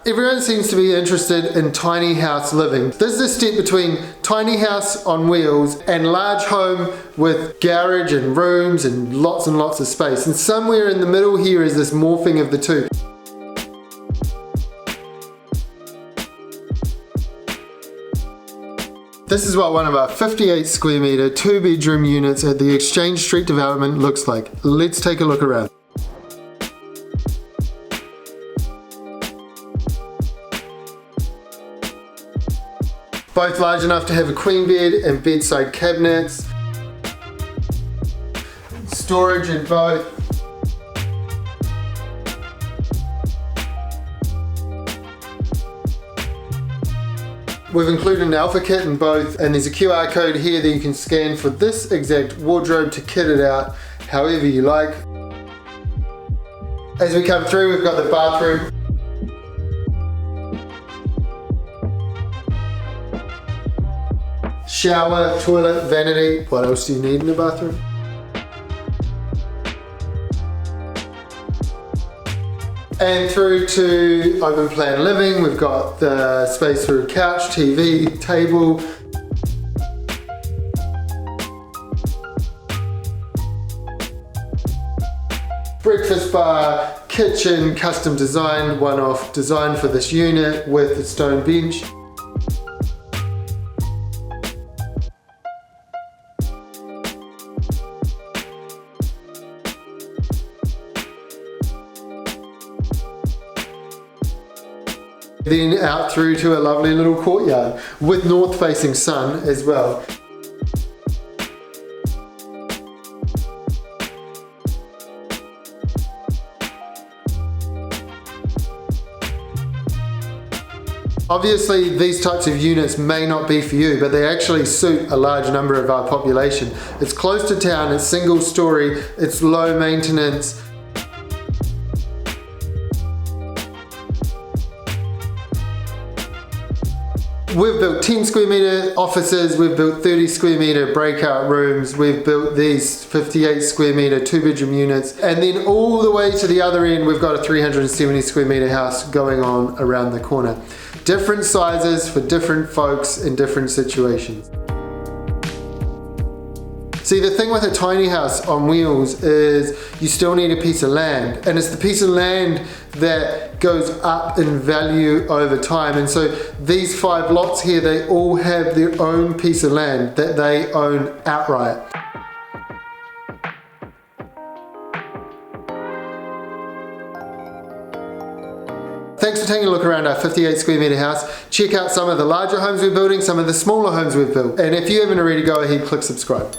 Everyone seems to be interested in tiny house living. This is a step between tiny house on wheels and large home with garage and rooms and lots of space. And somewhere in the middle here is this morphing of the two. This is what one of our 58 square meter 2-bedroom units at the Exchange Street development looks like. Let's take a look around. Both large enough to have a queen bed and bedside cabinets. Storage in both. We've included an alpha kit in both, and there's a QR code here that you can scan for this exact wardrobe to kit it out however you like. As we come through, we've got the bathroom. Shower, toilet, vanity. What else do you need in a bathroom? And through to open plan living, we've got the space for a couch, TV, table. Breakfast bar, kitchen, custom designed, one-off design for this unit with a stone bench. Then out through to a lovely little courtyard with north-facing sun as well. Obviously, these types of units may not be for you, but they actually suit a large number of our population. It's close to town, it's single story, it's low maintenance. We've built 10 square meter offices, we've built 30 square meter breakout rooms, we've built these 58 square meter 2-bedroom units, and then all the way to the other end we've got a 370 square meter house going on around the corner. Different sizes for different folks in different situations. See, the thing with a tiny house on wheels is you still need a piece of land, and it's the piece of land that goes up in value over time. And so these 5 lots here, they all have their own piece of land that they own outright. Thanks for taking a look around our 58 square meter house. Check out some of the larger homes we're building, some of the smaller homes we've built. And if you haven't already, go ahead, click subscribe.